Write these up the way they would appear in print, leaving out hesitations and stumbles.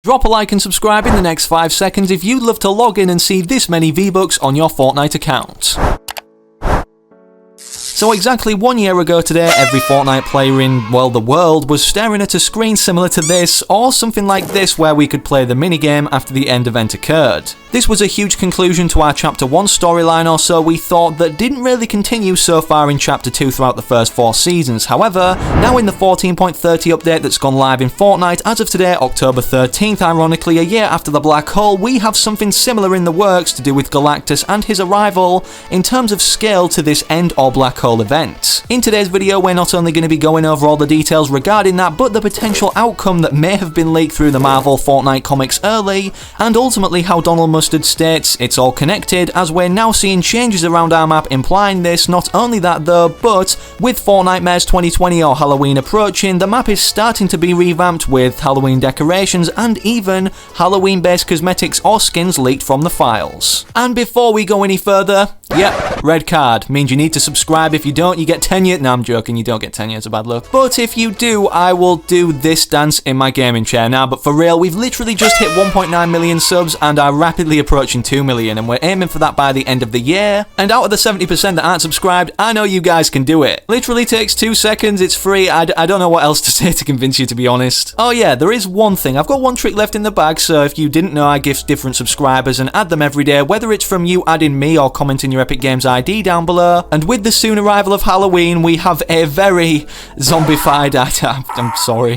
Drop a like and subscribe in the next 5 seconds if you'd love to log in and see this many V-Bucks on your Fortnite account. So exactly 1 year ago today, every Fortnite player in, well, the world was staring at a screen similar to this, or something like this where we could play the minigame after the end event occurred. This was a huge conclusion to our Chapter 1 storyline or so we thought that didn't really continue so far in Chapter 2 throughout the first 4 seasons. However, now in the 14.30 update that's gone live in Fortnite as of today, October 13th, ironically a year after the Black Hole, we have something similar in the works to do with Galactus and his arrival in terms of scale to this end or Black Hole event. In today's video, we're not only going to be going over all the details regarding that, but the potential outcome that may have been leaked through the Marvel Fortnite comics early, and ultimately how Donald Mustard states it's all connected, as we're now seeing changes around our map implying this. Not only that though, but with Fortnitemares 2020 or Halloween approaching, the map is starting to be revamped with Halloween decorations and even Halloween-based cosmetics or skins leaked from the files. And before we go any further, yep, red card means you need to subscribe. If you don't, you get tenure. No, I'm joking, you don't get tenure, it's a bad look. But if you do, I will do this dance in my gaming chair now. But for real, we've literally just hit 1.9 million subs and are rapidly approaching 2 million, and we're aiming for that by the end of the year. And out of the 70% that aren't subscribed, I know you guys can do it. Literally takes 2 seconds, it's free. I don't know what else to say to convince you, to be honest. Oh yeah, there is one thing. I've got one trick left in the bag, so if you didn't know, I gift different subscribers and add them every day, whether it's from you adding me or commenting your Epic Games ID down below. And with the soon arrival of Halloween, we have a very zombified item,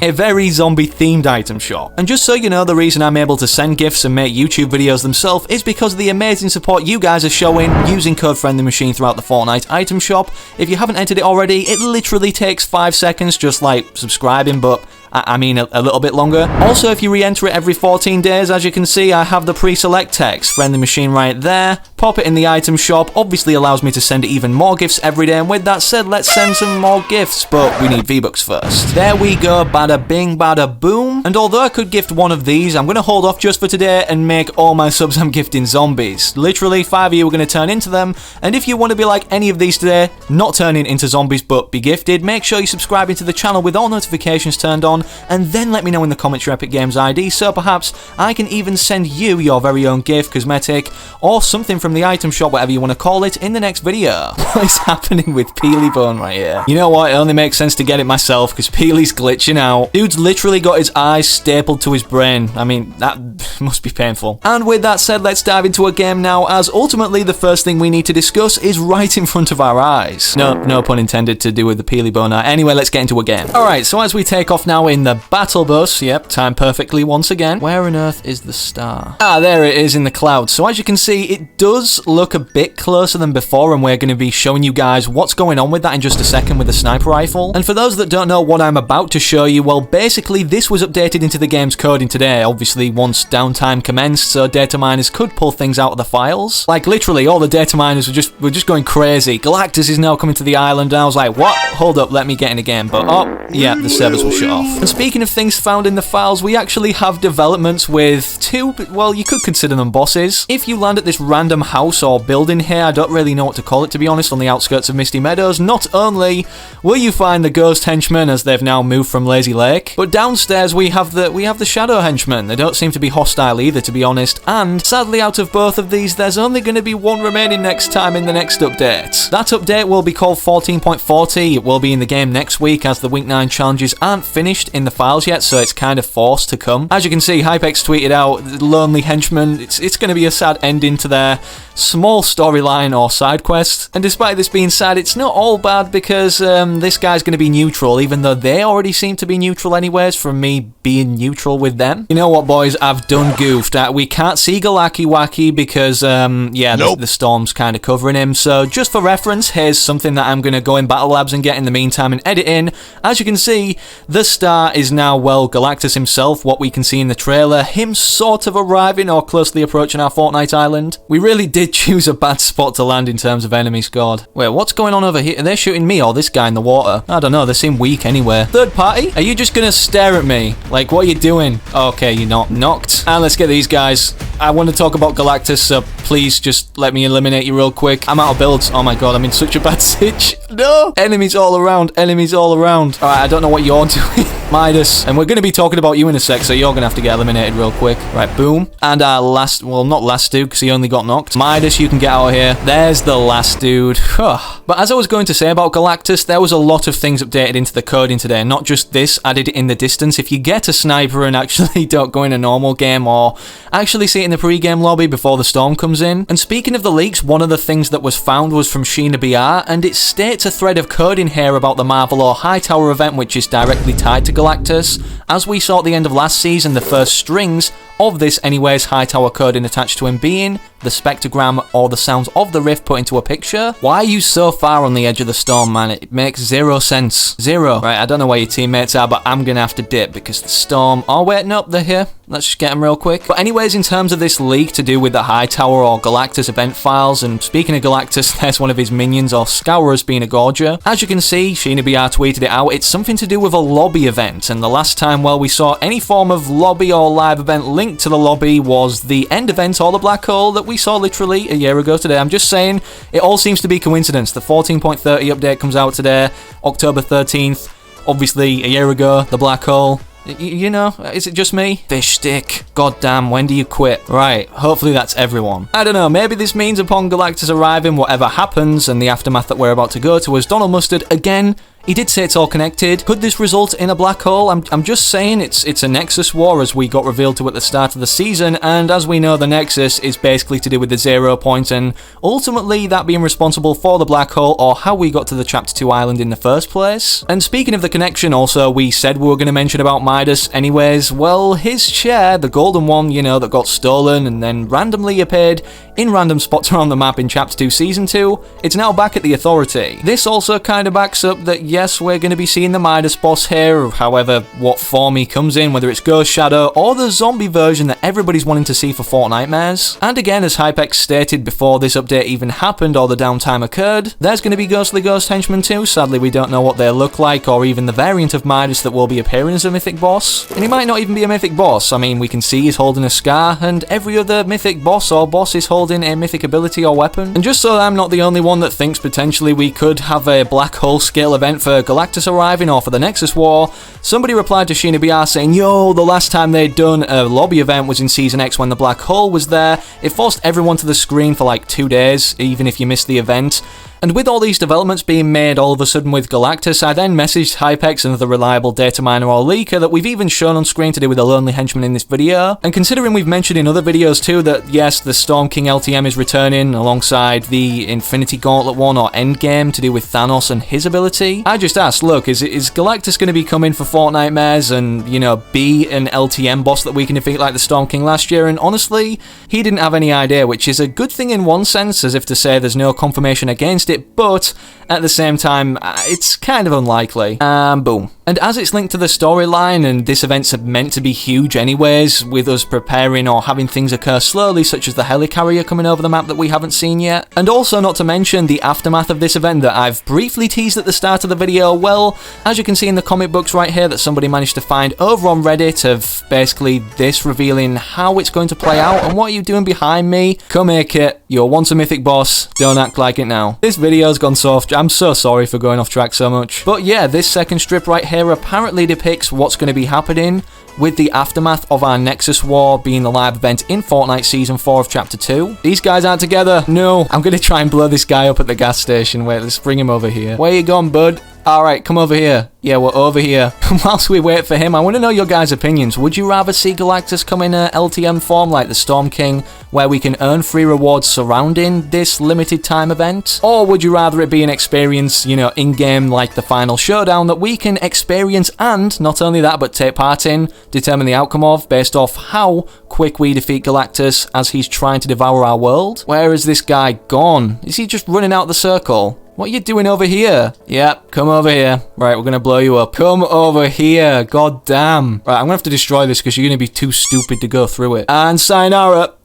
a very zombie-themed item shop. And just so you know, the reason I'm able to send gifts and make YouTube videos themselves is because of the amazing support you guys are showing using code FriendlyMachine throughout the Fortnite Item Shop. If you haven't entered it already, it literally takes 5 seconds, just like subscribing, but I mean a little bit longer. Also, if you re-enter it every 14 days, as you can see, I have the pre-select text, FriendlyMachine right there. Pop it in the item shop, obviously allows me to send even more gifts every day, and with that said, let's send some more gifts, but we need V-Bucks first. There we go, bada bing, bada boom. And although I could gift one of these, I'm going to hold off just for today and make all my subs I'm gifting zombies. Literally, 5 of you are going to turn into them, and if you want to be like any of these today, not turning into zombies but be gifted, make sure you subscribe to the channel with all notifications turned on, and then let me know in the comments your Epic Games ID, so perhaps I can even send you your very own gift, cosmetic, or something from the item shop, whatever you want to call it, in the next video. What is happening with Peely Bone right here? You know what, it only makes sense to get it myself, because Peely's glitching out. Dude's literally got his eyes stapled to his brain. I mean, that must be painful. And with that said, let's dive into a game now, as ultimately the first thing we need to discuss is right in front of our eyes. No pun intended to do with the Peely Bone. Anyway, let's get into a game. Alright, so as we take off now in the battle bus, yep, timed perfectly once again. Where on earth is the star? Ah, there it is in the clouds. So as you can see, it does look a bit closer than before, and we're going to be showing you guys what's going on with that in just a second with the sniper rifle. And for those that don't know what I'm about to show you, well, basically this was updated into the game's coding today, obviously once downtime commenced, so data miners could pull things out of the files. Like literally all the data miners were just going crazy. Galactus is now coming to the island, and I was like, what? Hold up, let me get in again. But oh, yeah, the servers were shut off. And speaking of things found in the files, we actually have developments with 2, well, you could consider them bosses. If you land at this random house or building here, I don't really know what to call it, to be honest, on the outskirts of Misty Meadows, not only will you find the ghost henchmen, as they've now moved from Lazy Lake, but downstairs we have the shadow henchmen. They don't seem to be hostile either, to be honest, and sadly out of both of these, there's only going to be one remaining next time in the next update. That update will be called 14.40. It will be in the game next week, as the Week 9 challenges aren't finished in the files yet, so it's kind of forced to come. As you can see, Hypex tweeted out, Lonely Henchman, it's going to be a sad ending to their small storyline or side quest. And despite this being sad, it's not all bad, because this guy's going to be neutral, even though they already seem to be neutral anyways, from me being neutral with them. You know what, boys, I've done goofed. We can't see Galaki Wacky because, yeah, nope, the storm's kind of covering him. So just for reference, here's something that I'm going to go in Battle Labs and get in the meantime and edit in. As you can see, the star is now, well, Galactus himself, what we can see in the trailer, him sort of arriving or closely approaching our Fortnite island. We really did choose a bad spot to land in terms of enemy squad. Wait, what's going on over here? Are they shooting me or this guy in the water? I don't know, they seem weak anyway. Third party? Are you just gonna stare at me? Like, what are you doing? Okay, you're not knocked. And let's get these guys. I want to talk about Galactus, so please just let me eliminate you real quick. I'm out of builds. Oh my god, I'm in such a bad sitch. No! Enemies all around, enemies all around. Alright, I don't know what you're doing. Midas. And we're going to be talking about you in a sec, so you're going to have to get eliminated real quick. Right, boom. And our last, well, not last dude, because he only got knocked. Midas, you can get out of here. There's the last dude. But as I was going to say about Galactus, there was a lot of things updated into the coding today, not just this added in the distance. If you get a sniper and actually don't go in a normal game, or actually see it in the pre-game lobby before the storm comes in. And speaking of the leaks, one of the things that was found was from Sheena BR, and it states a thread of code in here about the Marvel or Hightower event, which is directly tied to Galactus. As we saw at the end of last season, the first strings of this anyways Hightower coding attached to him being the spectrogram or the sounds of the rift put into a picture. Why are you so far on the edge of the storm, man? It makes zero sense. Zero. Right, I don't know where your teammates are, but I'm gonna have to dip because the storm... Oh, wait, nope, they're here. Let's just get them real quick. But anyways, in terms of this leak to do with the Hightower or Galactus event files, and speaking of Galactus, there's one of his minions or Scourers being a Gorger. As you can see, Sheena BR tweeted it out. It's something to do with a lobby event, and the last time, well, we saw any form of lobby or live event linked to the lobby was the end event or the black hole that we saw literally a year ago today. I'm just saying, it all seems to be coincidence. The 14.30 update comes out today, October 13th. Obviously, a year ago, the black hole. You know, is it just me? Fish stick. God damn, when do you quit? Right, hopefully that's everyone. I don't know, maybe this means upon Galactus arriving, whatever happens and the aftermath that we're about to go to, as Donald Mustard, again, he did say it's all connected. Could this result in a black hole? I'm just saying it's a Nexus War, as we got revealed to at the start of the season, and as we know, the Nexus is basically to do with the 0 point, and ultimately that being responsible for the black hole, or how we got to the Chapter 2 island in the first place. And speaking of the connection, also, we said we were going to mention about Midas anyways. Well, his chair, the golden one, you know, that got stolen and then randomly appeared in random spots around the map in Chapter 2 Season 2, it's now back at the Authority. This also kind of backs up that yes, we're going to be seeing the Midas boss here, however, what form he comes in, whether it's Ghost Shadow or the zombie version that everybody's wanting to see for Fortnitemares. And again, as Hypex stated before this update even happened or the downtime occurred, there's going to be Ghostly Ghost Henchmen too. Sadly, we don't know what they look like or even the variant of Midas that will be appearing as a mythic boss. And he might not even be a mythic boss. I mean, we can see he's holding a scar, and every other mythic boss or boss is holding a mythic ability or weapon. And just so I'm not the only one that thinks potentially we could have a black hole scale event for Galactus arriving or for the Nexus War, somebody replied to Sheena BR saying, yo, the last time they'd done a lobby event was in Season X when the black hole was there. It forced everyone to the screen for like 2 days, even if you missed the event. And with all these developments being made all of a sudden with Galactus, I then messaged Hypex, another reliable data miner or leaker that we've even shown on screen to do with the Lonely Henchman in this video. And considering we've mentioned in other videos too that yes, the Storm King LTM is returning alongside the Infinity Gauntlet one or Endgame to do with Thanos and his ability, I just asked, look, is Galactus going to be coming for Fortnitemares and, you know, be an LTM boss that we can defeat like the Storm King last year? And honestly, he didn't have any idea, which is a good thing in one sense, as if to say there's no confirmation against it, but at the same time, it's kind of unlikely. Boom. And as it's linked to the storyline, and this event's meant to be huge anyways, with us preparing or having things occur slowly, such as the helicarrier coming over the map that we haven't seen yet, and also not to mention the aftermath of this event that I've briefly teased at the start of the video, well, as you can see in the comic books right here that somebody managed to find over on Reddit of basically this revealing how it's going to play out. And what are you doing behind me? Come here, Kit. You're once a mythic boss. Don't act like it now. This video's gone so off. I'm so sorry for going off track so much. But yeah, this second strip right here apparently depicts what's going to be happening with the aftermath of our Nexus War being the live event in Fortnite Season 4 of Chapter 2. These guys aren't together. No, I'm going to try and blow this guy up at the gas station. Wait, let's bring him over here. Where you gone, bud? Alright, come over here. Yeah, we're over here. Whilst we wait for him, I want to know your guys' opinions. Would you rather see Galactus come in a LTM form like the Storm King, where we can earn free rewards surrounding this limited time event? Or would you rather it be an experience, you know, in-game like the final showdown that we can experience and, not only that, but take part in, determine the outcome of, based off how quick we defeat Galactus as he's trying to devour our world? Where is this guy gone? Is he just running out the circle? What are you doing over here? Yep, come over here. Right, we're gonna blow you up. Come over here. God damn. Right, I'm gonna have to destroy this because you're gonna be too stupid to go through it. And sayonara.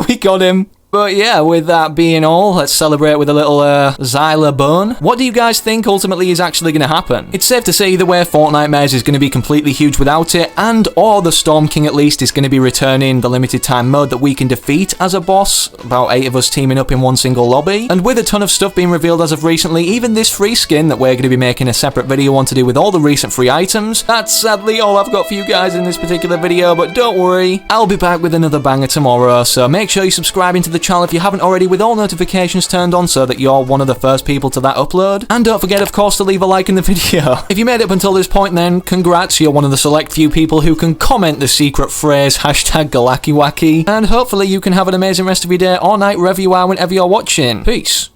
We got him. But yeah, with that being all, let's celebrate with a little Xyla bun. What do you guys think ultimately is actually going to happen? It's safe to say either way Fortnite Maze is going to be completely huge without it, and or the Storm King at least is going to be returning the limited time mode that we can defeat as a boss, about 8 of us teaming up in one single lobby. And with a ton of stuff being revealed as of recently, even this free skin that we're going to be making a separate video on to do with all the recent free items. That's sadly all I've got for you guys in this particular video, but don't worry, I'll be back with another banger tomorrow, so make sure you're subscribing to the channel if you haven't already with all notifications turned on so that you're one of the first people to that upload. And don't forget, of course, to leave a like in the video. If you made it up until this point, then congrats, you're one of the select few people who can comment the secret phrase #GalakiWaki, and hopefully you can have an amazing rest of your day or night wherever you are whenever you're watching. Peace.